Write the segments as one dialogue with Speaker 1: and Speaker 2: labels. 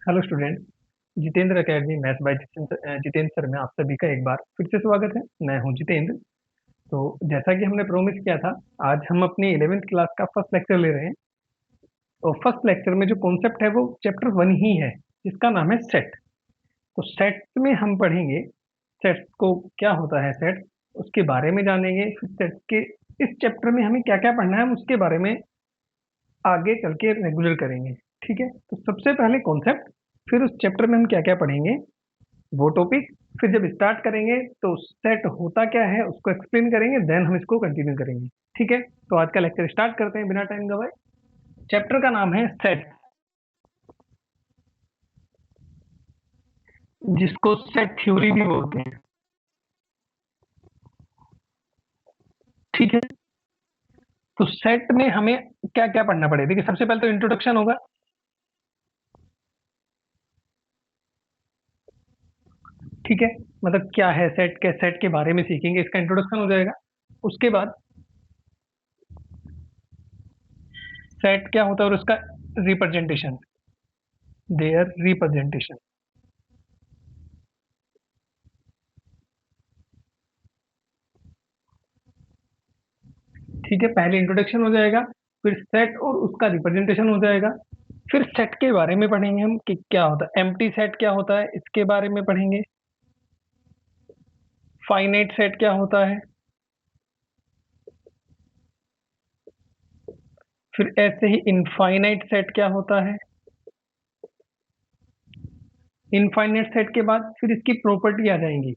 Speaker 1: Hello student. Jitendra academy math bye Jitendra sir में आप सभी का एक बार फिर से स्वागत है। मैं हूं जितेंद्र। तो जैसा कि हमने प्रोमिस किया था, आज हम अपनी 11वीं क्लास का फर्स्ट लेक्चर ले रहे हैं। और फर्स्ट लेक्चर में जो कॉन्सेप्ट है वो चैप्टर 1 ही है, जिसका नाम है सेट। तो सेट में हम पढ़ेंगे सेट को, क्या होता है सेट, उसके बारे में जानेंगे। फिर सेट के इस चैप्टर में हमें क्या क्या पढ़ना है, हम उसके बारे में आगे चल के रेगुलर करेंगे। ठीक है, तो सबसे पहले कॉन्सेप्ट, फिर उस चैप्टर में हम क्या क्या पढ़ेंगे वो टॉपिक, फिर जब स्टार्ट करेंगे तो सेट होता क्या है उसको एक्सप्लेन करेंगे, देन हम इसको कंटिन्यू करेंगे। ठीक है, तो आज का लेक्चर स्टार्ट करते हैं बिना टाइम गवाए। चैप्टर का नाम है सेट, जिसको सेट थ्योरी भी बोलते हैं। ठीक है, तो सेट में हमें क्या क्या पढ़ना पड़ेगा। देखिए, सबसे पहले तो इंट्रोडक्शन होगा। ठीक है, मतलब क्या है सेट, के सेट के बारे में सीखेंगे, इसका इंट्रोडक्शन हो जाएगा। उसके बाद सेट क्या होता है और उसका रिप्रेजेंटेशन, देयर रिप्रेजेंटेशन। ठीक है, पहले इंट्रोडक्शन हो जाएगा, फिर सेट और उसका रिप्रेजेंटेशन हो जाएगा। फिर सेट के बारे में पढ़ेंगे हम कि क्या होता है, एम्प्टी सेट क्या होता है इसके बारे में पढ़ेंगे। फाइनाइट सेट क्या होता है, फिर ऐसे ही इनफाइनाइट सेट क्या होता है। इनफाइनाइट सेट के बाद फिर इसकी प्रॉपर्टी आ जाएंगी,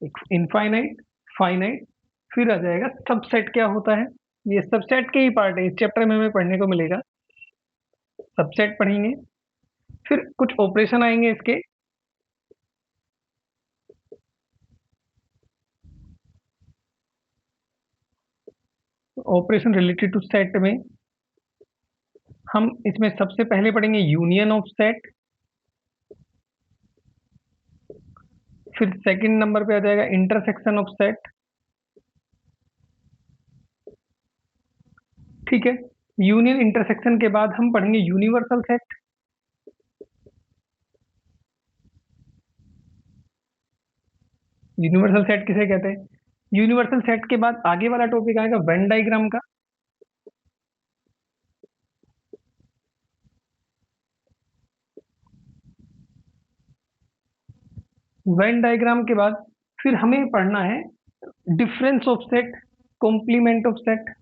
Speaker 1: एक इनफाइनाइट, फाइनाइट, फिर आ जाएगा सबसेट क्या होता है। ये सबसेट के ही पार्ट है, इस चैप्टर में हमें पढ़ने को मिलेगा। सबसेट पढ़ेंगे, फिर कुछ ऑपरेशन आएंगे इसके। ऑपरेशन रिलेटेड टू सेट में हम इसमें सबसे पहले पढ़ेंगे यूनियन ऑफ सेट। फिर सेकंड नंबर पे आ जाएगा इंटरसेक्शन ऑफ सेट। ठीक है, यूनियन इंटरसेक्शन के बाद हम पढ़ेंगे यूनिवर्सल सेट। यूनिवर्सल सेट किसे कहते हैं। यूनिवर्सल सेट के बाद आगे वाला टॉपिक आएगा वेन डायग्राम का। वेन डायग्राम के बाद फिर हमें पढ़ना है difference of set, complement of set.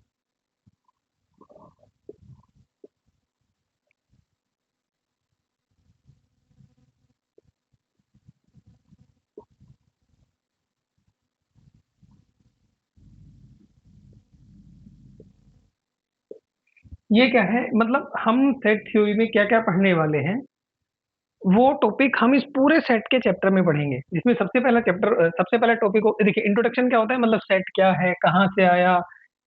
Speaker 1: ये क्या है, मतलब हम सेट थ्योरी में क्या क्या पढ़ने वाले हैं, वो टॉपिक हम इस पूरे सेट के चैप्टर में पढ़ेंगे। जिसमें सबसे पहला टॉपिक देखिए, इंट्रोडक्शन क्या होता है, मतलब सेट क्या है, कहाँ से आया,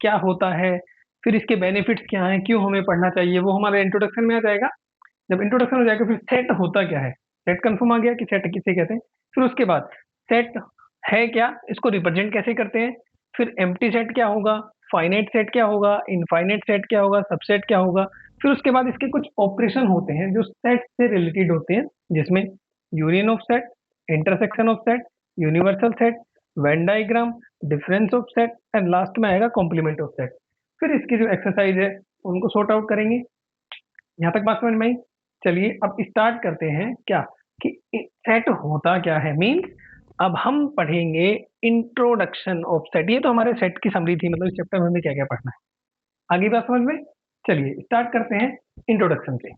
Speaker 1: क्या होता है, फिर इसके बेनिफिट्स क्या हैं, क्यों हमें पढ़ना चाहिए, वो हमारे इंट्रोडक्शन में आ जाएगा। जब इंट्रोडक्शन हो जाएगा फिर सेट होता क्या है, सेट कंफर्म आ गया कि सेट किसे कहते हैं। फिर उसके बाद सेट है क्या, इसको रिप्रेजेंट कैसे करते हैं। फिर एम्प्टी सेट क्या होगा, फाइनाइट सेट क्या होगा, इनफाइनाइट सेट क्या होगा, सबसेट क्या होगा। फिर उसके बाद इसके कुछ ऑपरेशन होते हैं जो सेट से रिलेटेड होते हैं, जिसमें union of set, intersection of set, universal set, Venn diagram, difference of set and last में आएगा कॉम्प्लीमेंट ऑफ सेट। फिर इसकी जो एक्सरसाइज है उनको सॉर्ट आउट करेंगे। यहाँ तक बात समझ में आई। चलिए अब स्टार्ट करते हैं क्या, कि सेट होता क्या है, मीन्स अब हम पढ़ेंगे इंट्रोडक्शन ऑफ सेट। ये तो हमारे सेट की समरी थी, मतलब इस चैप्टर में हमें क्या क्या पढ़ना है, आगे बात समझ में। चलिए स्टार्ट करते हैं इंट्रोडक्शन से।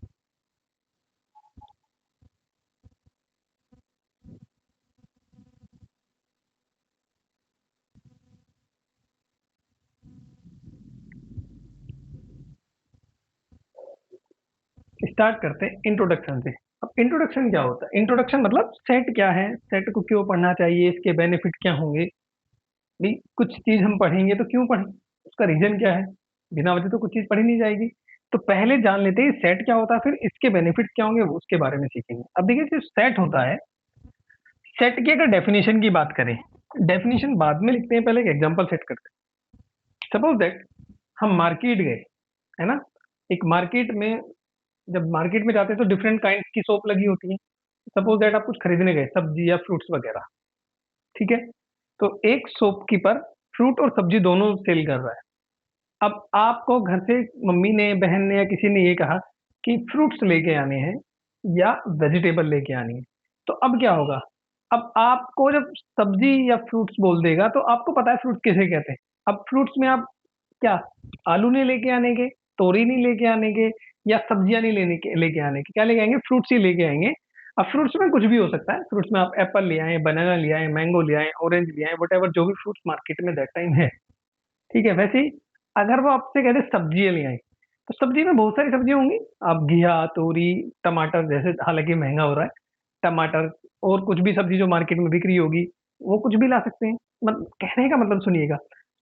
Speaker 1: स्टार्ट करते हैं इंट्रोडक्शन से। अब इंट्रोडक्शन क्या होता है, इंट्रोडक्शन मतलब सेट क्या है, सेट को क्यों पढ़ना चाहिए, इसके बेनिफिट क्या होंगे। भाई कुछ चीज हम पढ़ेंगे तो क्यों पढ़ें, उसका रीजन क्या है। बिना वजह तो कुछ चीज पढ़ी नहीं जाएगी। तो पहले जान लेते हैं सेट क्या होता है, फिर इसके बेनिफिट्स क्या होंगे वो उसके बारे में सीखेंगे। अब देखिए, जो सेट होता है, सेट की अगर डेफिनेशन की बात करें, डेफिनेशन बाद में लिखते हैं, पहले एक एग्जांपल सेट करते हैं। सपोज दैट हम मार्केट गए, है ना। एक मार्केट में जब मार्केट में जाते हैं तो डिफरेंट काइंड्स की सोप लगी होती है। सपोज दैट आप कुछ खरीदने गए, सब्जी या फ्रूट्स वगैरह, ठीक है? तो एक शॉपकीपर फ्रूट और सब्जी दोनों सेल कर रहा है। अब आपको घर से मम्मी ने, बहन ने या किसी ने ये कहा कि फ्रूट्स लेके आने हैं या वेजिटेबल लेके आनी है, तो अब क्या होगा? अब आपको जब सब्जी या फ्रूट्स बोल देगा तो आपको पता है फ्रूट्स किसे कहते हैं। अब फ्रूट्स में आप क्या, आलू नहीं लेके आने के, तोरी नहीं लेके आने के, या सब्जियां नहीं लेके आने के, क्या लेके आएंगे? फ्रूट्स ही लेके आएंगे। अब फ्रूट्स में कुछ भी हो सकता है, फ्रूट्स में आप एप्पल ले आए, बनाना ले आए, मैंगो ले आए, ऑरेंज ले आए, वट एवर जो भी फ्रूट्स मार्केट में दैट टाइम है, ठीक है? वैसे ही अगर वो आपसे कहते सब्जियां ले आई, तो सब्जी में बहुत सारी सब्जियां होंगी। आप घिया, तोरी, टमाटर, जैसे हालांकि महंगा हो रहा है, टमाटर और कुछ भी सब्जी जो मार्केट में बिक रही होगी, वो कुछ भी ला सकते हैं। कहने का मतलब सुनिएगा,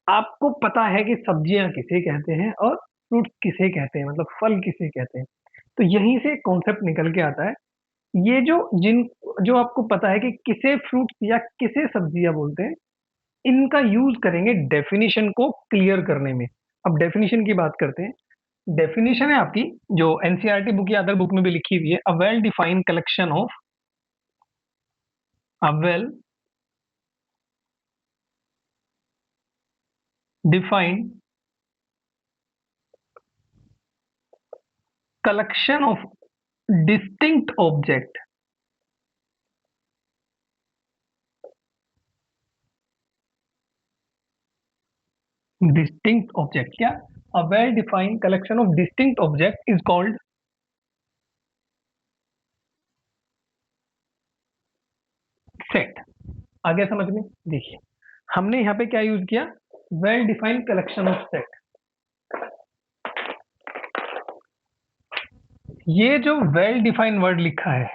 Speaker 1: आपको पता है कि सब्जियां किसे कहते हैं और फ्रूट किसे कहते हैं, मतलब फल किसे कहते हैं। तो यहीं से कॉन्सेप्ट निकल के आता है। ये जो आपको पता है कि किसे फ्रूट्स या किसे सब्जियां बोलते हैं, इनका यूज करेंगे डेफिनेशन को क्लियर करने में। अब डेफिनेशन की बात करते हैं। डेफिनेशन है आपकी, जो एनसीईआरटी बुक या अदर बुक में भी लिखी हुई है, a well defined collection of, a well defined collection of distinct object, distinct object क्या, a well defined collection of distinct object is called set। आ गया समझ में? देखिए, हमने यहाँ पे क्या यूज किया? Well defined collection of set. ये जो वेल डिफाइंड वर्ड लिखा है,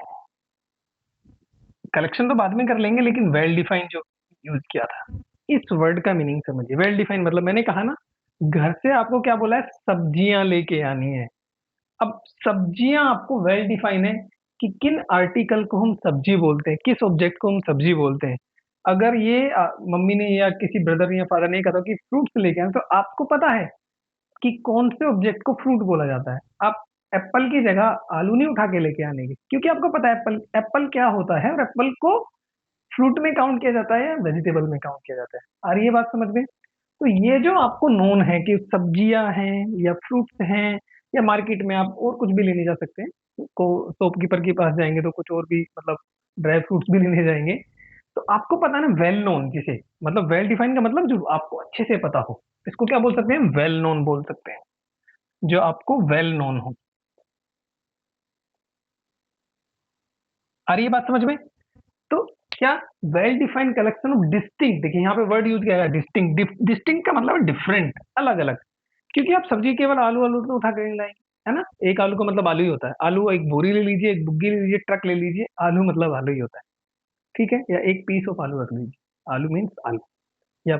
Speaker 1: कलेक्शन तो बाद में कर लेंगे, लेकिन वेल डिफाइंड जो यूज किया था, इस वर्ड का मीनिंग समझिए। वेल डिफाइंड मतलब मैंने कहा ना, घर से आपको क्या बोला है? सब्जियां लेके आनी है। अब सब्जियां आपको वेल डिफाइन है कि किन आर्टिकल को हम सब्जी बोलते हैं, किस ऑब्जेक्ट को हम सब्जी बोलते हैं। अगर ये मम्मी ने या किसी ब्रदर या फादर ने कहा कि फ्रूट्स लेके आए, तो आपको पता है कि कौन से ऑब्जेक्ट को फ्रूट बोला जाता है। आप एप्पल की जगह आलू नहीं उठा के लेके आने की, क्योंकि आपको पता है एप्पल एप्पल क्या होता है, और एप्पल को फ्रूट में काउंट किया जाता है या वेजिटेबल में काउंट किया जाता है। आ रही है बात समझ में? तो ये जो आपको नोन है कि सब्जियां हैं या फ्रूट्स हैं, या मार्केट में आप और कुछ भी लेने जा सकते हैं, को शॉपकीपर के पास जाएंगे तो कुछ और भी, मतलब ड्राई फ्रूट्स भी लेने जाएंगे। तो आपको पता है ना, वेल नोन जिसे, मतलब वेल डिफाइंड का मतलब जो आपको अच्छे से पता हो, इसको क्या बोल सकते हैं? वेल नोन बोल सकते हैं, जो आपको वेल नोन हो। आ रही है बात समझ में? तो क्या, well defined collection of distinct, देखिए यहाँ पे वर्ड यूज किया है डिस्टिंक्ट। डिस्टिंक्ट का मतलब डिफरेंट, अलग अलग। क्योंकि आप सब्जी केवल आलू आलू तो उठा कर नहीं लाएंगे, है ना? एक आलू का मतलब आलू ही होता है। आलू एक बोरी ले लीजिए, एक बुग्गी ले लीजिए, ट्रक ले लीजिए, आलू मतलब आलू ही होता है, ठीक है? या एक पीस ऑफ आलू रख लीजिए, आलू मीन्स आलू। या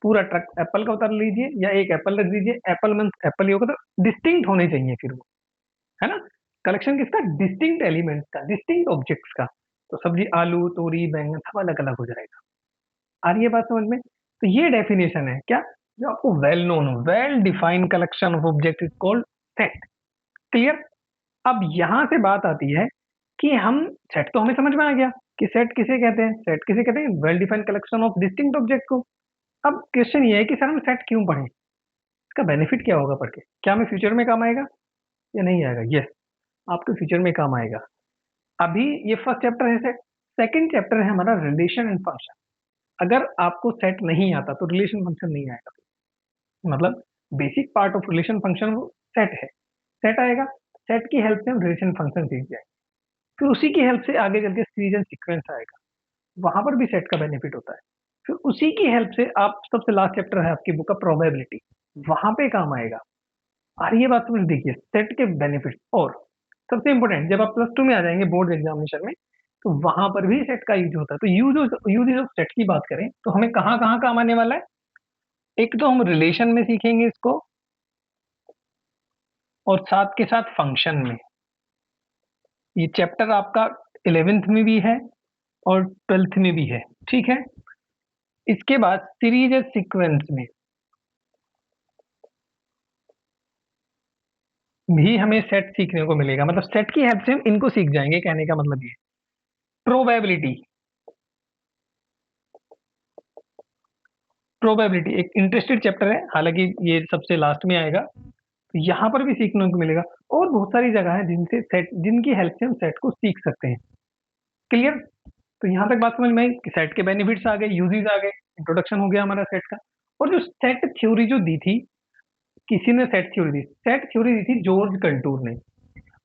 Speaker 1: पूरा ट्रक एप्पल का उतार लीजिए, या एक एप्पल रख दीजिए, एप्पल मीन्स एप्पल ही होगा। तो डिस्टिंक्ट होने चाहिए फिर वो, है ना? कलेक्शन किसका? डिस्टिंक्ट एलिमेंट्स का, डिस्टिंक्ट ऑब्जेक्ट्स का। तो सब्जी आलू, तोरी, बैंगन सब अलग अलग हो जाएगा। आ रही है बात समझ में? तो ये डेफिनेशन है क्या, जो आपको वेल नोन हो, well defined collection of object is called set. Clear? अब यहां से बात आती है कि हम, सेट तो हमें समझ में आ गया कि सेट किसे कहते हैं। सेट किसे कहते हैं? Well defined collection of distinct object को। अब क्वेश्चन ये है कि सर हम सेट क्यों पढ़ें, इसका बेनिफिट क्या होगा पढ़ के? क्या हमें फ्यूचर में काम आएगा या नहीं आएगा? यस, आपके फ्यूचर में काम आएगा। अभी ये फर्स्ट चैप्टर है सेट, सेकंड चैप्टर है हमारा रिलेशन एंड फंक्शन। अगर आपको सेट नहीं आता तो रिलेशन फंक्शन नहीं आएगा। मतलब basic part of relation function वो सेट है। सेट आएगा, सेट की हेल्प से हम रिलेशन फंक्शन सीख जाएंगे, फिर उसी की हेल्प से आगे चल के सीरीज एंड सीक्वेंस आएगा, वहां पर भी सेट का बेनिफिट होता है। फिर उसी की हेल्प से आप, सबसे लास्ट चैप्टर है आपकी बुक का प्रोबेबिलिटी, वहां पे काम आएगा। और ये बात समझ देखिए, सेट के बेनिफिट। और सबसे इंपॉर्टेंट, जब आप प्लस टू में आ जाएंगे बोर्ड एग्जामिनेशन में, तो वहां पर भी सेट का यूज होता है। तो यूज ऑफ सेट की बात करें तो हमें कहाँ कहाँ काम आने वाला है? एक तो हम रिलेशन में सीखेंगे इसको, और साथ के साथ फंक्शन में। ये चैप्टर आपका 11th में भी है और 12th में भी है, ठीक है? इसके बाद सीरीज सीक्वेंस में, भी हमें सेट सीखने को मिलेगा, मतलब सेट की हेल्प से हम इनको सीख जाएंगे, कहने का मतलब ये। प्रोबेबिलिटी, प्रोबेबिलिटी एक इंटरेस्टेड चैप्टर है, हालांकि ये सबसे लास्ट में आएगा, तो यहाँ पर भी सीखने को मिलेगा। और बहुत सारी जगह है जिनसे सेट, जिनकी हेल्प से हम सेट को सीख सकते हैं। क्लियर? तो यहाँ तक बात समझ में आई कि सेट के बेनिफिट्स आ गए, यूजेस आ गए, इंट्रोडक्शन हो गया हमारा सेट का। और जो सेट थ्योरी जो दी थी, किसी ने सेट थ्योरी दी, सेट थ्योरी दी थी जॉर्ज कंटूर ने।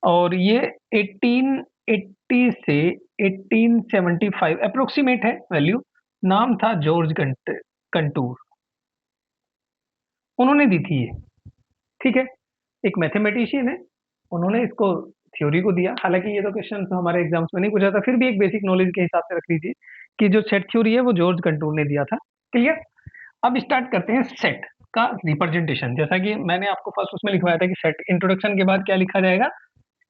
Speaker 1: और ये 1880 से 1875 अप्रोक्सीमेट है वैल्यू। नाम था जॉर्ज कंटूर, उन्होंने दी थी ये। ठीक है, एक मैथमेटिशियन है, उन्होंने इसको थ्योरी को दिया। हालांकि ये तो क्वेश्चन हमारे एग्जाम्स में नहीं पूछा था, फिर भी एक बेसिक नॉलेज के हिसाब से रख लीजिए कि जो सेट थ्योरी है वो जॉर्ज कंटूर ने दिया था। क्लियर? अब स्टार्ट करते हैं सेट का रिप्रेजेंटेशन। जैसा कि मैंने आपको फर्स्ट उसमें लिखवाया था कि सेट इंट्रोडक्शन के बाद क्या लिखा जाएगा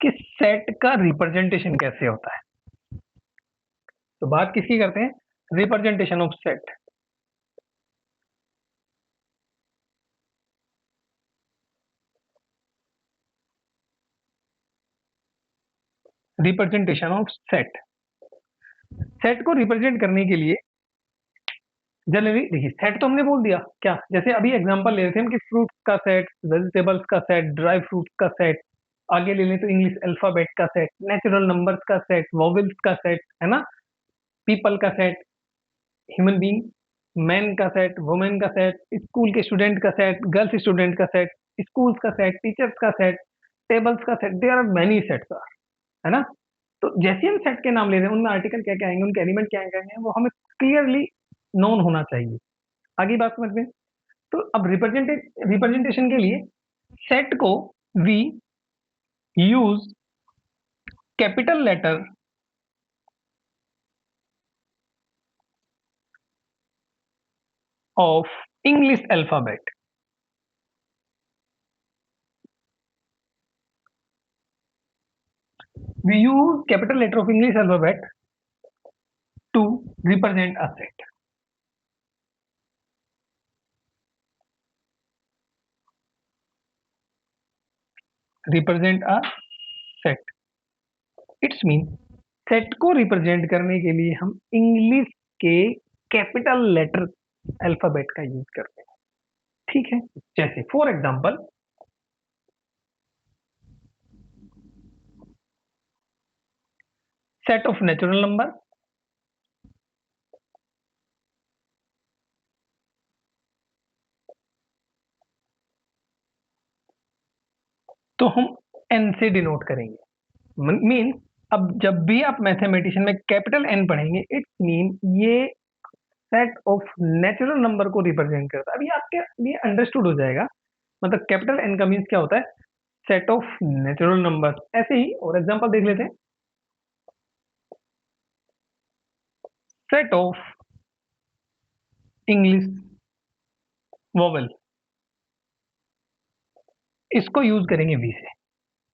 Speaker 1: कि सेट का रिप्रेजेंटेशन कैसे होता है। तो बात किसकी करते हैं? Representation of set. Representation of set, set को रिप्रेजेंट करने के लिए जनरली देखिए, सेट तो हमने बोल दिया क्या, जैसे अभी एग्जांपल ले रहे थे हम कि फ्रूट्स का सेट, वेजिटेबल्स का सेट, ड्राई फ्रूट्स का सेट, आगे ले लें तो इंग्लिश अल्फाबेट का सेट, नेचुरल नंबर्स का सेट, वॉवेल्स का सेट, है ना, पीपल का सेट, ह्यूमन बीइंग, मैन का सेट, वुमेन का सेट, स्कूल के स्टूडेंट का सेट, गर्ल्स स्टूडेंट का सेट, स्कूल्स का सेट, टीचर्स का सेट, टेबल्स का set, there are many sets are, है ना। तो जैसे हम सेट के नाम ले रहे हैं, उनमें आर्टिकल क्या क्या आएंगे, उनके एलिमेंट क्या क्या आएंगे, वो हमें क्लियरली नोन होना चाहिए। आगे बात समझ में। तो अब रिप्रेजेंटेशन के लिए सेट को we use capital letter of English alphabet. We use capital letter of English alphabet to represent a set. Represent a set. It's mean set को रिप्रेजेंट करने के लिए हम इंग्लिश के कैपिटल लेटर अल्फाबेट का यूज करते हैं। ठीक है, जैसे for example set of natural number, तो हम एन से डिनोट करेंगे। मीन अब जब भी आप मैथमेटिशियन में कैपिटल एन पढ़ेंगे, इट्स मीन ये सेट ऑफ नेचुरल नंबर को रिप्रेजेंट करता है। अभी आपके लिए अंडरस्टूड हो जाएगा, मतलब कैपिटल एन का मीन्स क्या होता है, सेट ऑफ नेचुरल नंबर। ऐसे ही और एग्जांपल देख लेते हैं, सेट ऑफ इंग्लिश वोवेल, इसको यूज करेंगे वी से,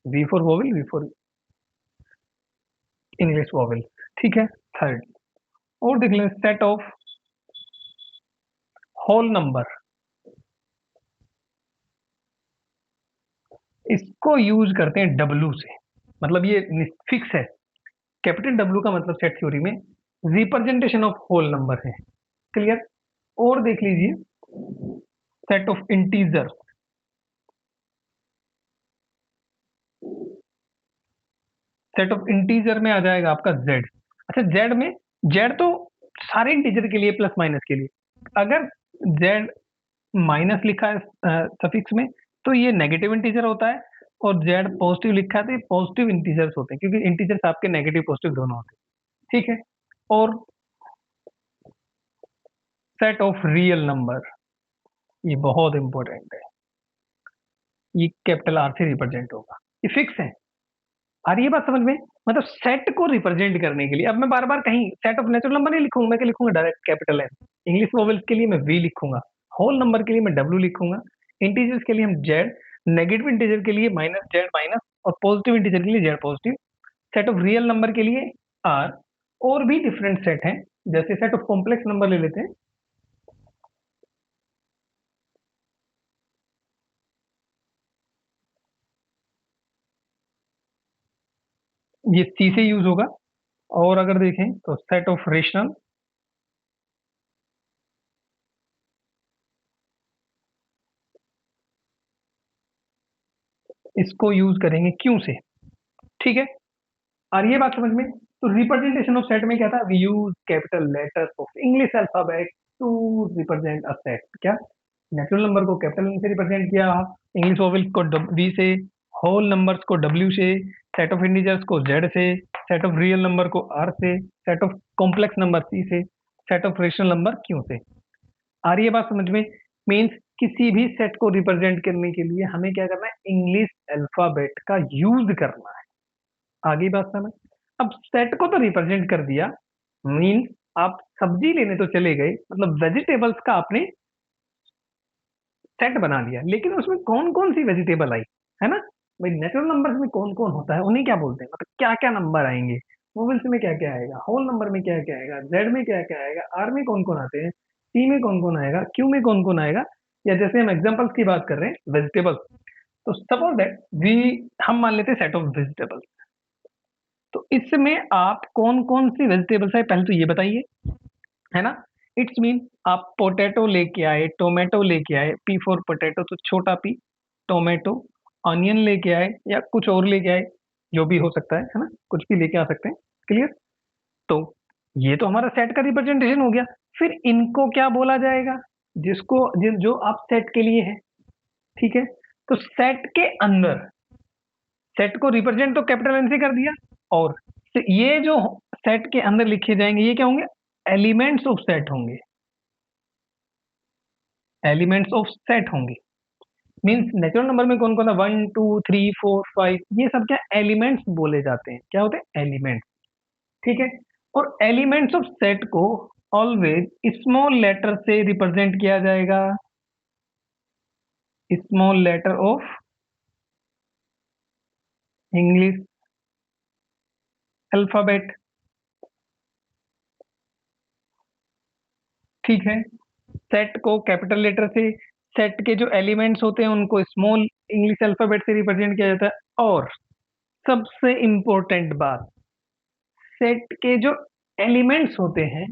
Speaker 1: V for vowel, V for English vowel. ठीक है, थर्ड और देख लें, सेट ऑफ होल नंबर, इसको यूज करते हैं डब्ल्यू से, मतलब ये फिक्स है। कैपिटल डब्ल्यू का मतलब सेट थ्योरी में रिप्रेजेंटेशन ऑफ होल नंबर है। क्लियर? और देख लीजिए, set of integer, set of integer में आ जाएगा आपका जेड। अच्छा, जेड में, जेड तो सारे इंटीजर के लिए प्लस माइनस के लिए, अगर जेड माइनस लिखा है सफिक्स में तो ये नेगेटिव इंटीजर होता है, और जेड पॉजिटिव लिखा है तो ये पॉजिटिव इंटीजर्स होते हैं, क्योंकि इंटीजर्स आपके नेगेटिव पॉजिटिव दोनों होते हैं। ठीक है, और सेट ऑफ रियल नंबर, ये बहुत इंपॉर्टेंट है, ये कैपिटल आर से रिप्रेजेंट होगा, ये फिक्स है। आ रही है बात समझ में? मतलब सेट को रिप्रेजेंट करने के लिए अब मैं बार बार कहीं सेट ऑफ नेचुरल नंबर नहीं लिखूंगा, मैं क्या लिखूंगा, direct capital N. English vowels के लिए मैं वी लिखूंगा, होल नंबर के लिए मैं डब्ल्यू लिखूंगा, इंटीजर्स के लिए हम जेड, नेगेटिव इंटीजर के लिए माइनस जेड माइनस, और पॉजिटिव इंटीजर के लिए Z positive. Set of real number के लिए आर। और भी डिफरेंट सेट हैं, जैसे सेट ऑफ कॉम्प्लेक्स नंबर ले लेते हैं, ये सी से यूज होगा। और अगर देखें तो सेट ऑफ रेशनल, इसको यूज करेंगे क्यों से। ठीक है, और ये बात समझ में। तो रिप्रेजेंटेशन ऑफ सेट में क्या था, we use capital letters of English alphabet to represent a set. क्या, नेचुरल नंबर को कैपिटल से रिप्रेजेंट किया, इंग्लिश वोवेल्स को वी से, होल नंबर्स को डब्ल्यू से, सेट ऑफ इंटीजर्स को जेड से, सेट ऑफ रियल नंबर को आर से, set of complex number C से, set of rational number Q से। आ रही है बात समझ में। मीन्स किसी भी सेट को रिप्रेजेंट करने के लिए हमें क्या करना है, इंग्लिश अल्फाबेट का यूज करना है। आगे बात समझ। अब सेट को तो रिप्रेजेंट कर दिया, मीन्स आप सब्जी लेने तो चले गए, मतलब वेजिटेबल्स का आपने सेट बना लिया, लेकिन उसमें कौन कौन सी वेजिटेबल आई, है ना। भाई नेचुरल नंबर्स में कौन कौन होता है, उन्हें क्या बोलते हैं, मतलब क्या क्या नंबर आएंगे, वोवेल्स में क्या क्या आएगा, होल नंबर में क्या क्या आएगा, जेड में क्या क्या आएगा, आर में कौन कौन आते हैं, सी में कौन कौन आएगा, क्यू में कौन कौन आएगा। या जैसे हम एग्जांपल्स की बात कर रहे हैं वेजिटेबल्स, तो सपोज दैट वी, हम मान लेते हैं सेट ऑफ वेजिटेबल्स। तो इसमें आप कौन कौन सी वेजिटेबल्स है पहले तो ये बताइए, है ना। इट्स मीन आप पोटैटो लेके आए, टोमेटो लेके आए, पी फॉर पोटैटो तो छोटा पी, टोमेटो, ऑनियन लेके आए या कुछ और लेके आए, जो भी हो सकता है ना, कुछ भी लेके आ सकते हैं। क्लियर। तो ये तो हमारा सेट का रिप्रेजेंटेशन हो गया। फिर इनको क्या बोला जाएगा, जो आप सेट के लिए है। ठीक है, तो सेट के अंदर, सेट को रिप्रेजेंट तो कैपिटल एन से कर दिया, और ये जो सेट के अंदर लिखे जाएंगे ये क्या होंगे, एलिमेंट्स ऑफ सेट होंगे, एलिमेंट्स ऑफ सेट होंगे। मीन्स नेचुरल नंबर में कौन कौन था, 1 2 3 4 5, ये सब क्या एलिमेंट्स बोले जाते हैं, क्या होते हैं एलिमेंट्स। ठीक है, और एलिमेंट्स ऑफ सेट को ऑलवेज स्मॉल लेटर से रिप्रेजेंट किया जाएगा, small letter of English alphabet. ठीक है, सेट को कैपिटल लेटर से, सेट के जो एलिमेंट्स होते हैं उनको स्मॉल इंग्लिश अल्फाबेट से रिप्रेजेंट किया जाता है। और सबसे इंपॉर्टेंट बात, सेट के जो एलिमेंट्स होते हैं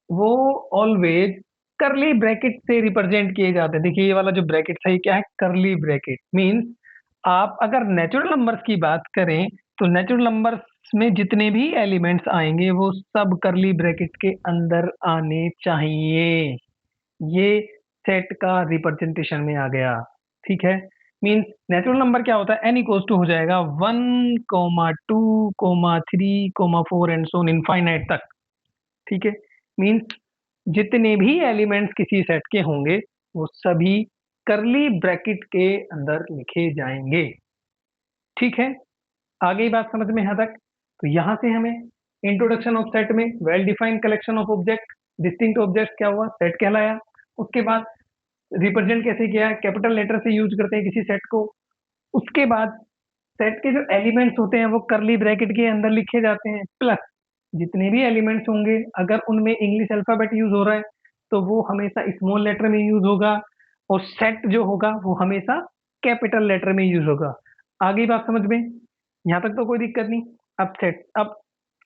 Speaker 1: वो ऑलवेज करली ब्रैकेट से रिप्रेजेंट किए जाते हैं। देखिए ये वाला जो ब्रैकेट है ये क्या है, करली ब्रैकेट। मीन्स आप अगर नेचुरल नंबर्स की बात करें तो नेचुरल नंबर्स में जितने भी एलिमेंट्स आएंगे वो सब करली ब्रैकेट के अंदर आने चाहिए। ये सेट का रिप्रेजेंटेशन में आ गया। ठीक है, मीन्स नेचुरल नंबर क्या होता है, एन इक्वल्स टू हो जाएगा 1 2 3 4 एंड सो इनफाइनाइट तक। ठीक है, मीन्स जितने भी एलिमेंट्स किसी सेट के होंगे वो सभी करली ब्रैकेट के अंदर लिखे जाएंगे। ठीक है, आगे ही बात समझ में यहाँ तक। तो यहाँ से हमें इंट्रोडक्शन ऑफ सेट में well defined collection of object, distinct object क्या हुआ, सेट कहलाया। उसके बाद रिप्रेजेंट कैसे किया, कैपिटल लेटर से यूज करते हैं किसी सेट को। उसके बाद सेट के जो एलिमेंट्स होते हैं वो करली ब्रैकेट के अंदर लिखे जाते हैं, प्लस जितने भी एलिमेंट्स होंगे अगर उनमें इंग्लिश अल्फाबेट यूज हो रहा है तो वो हमेशा स्मॉल लेटर में यूज होगा, और सेट जो होगा वो हमेशा कैपिटल लेटर में यूज होगा। आगे बात समझ में, यहाँ तक तो कोई दिक्कत नहीं। अब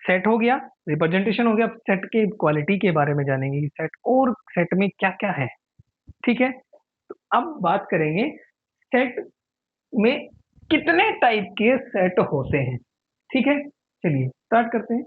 Speaker 1: सेट हो गया, रिप्रेजेंटेशन हो गया, अब सेट के क्वालिटी के बारे में जानेंगे कि सेट और सेट में क्या क्या है। ठीक है, तो अब बात करेंगे सेट में कितने टाइप के सेट होते हैं। ठीक है, चलिए स्टार्ट करते हैं।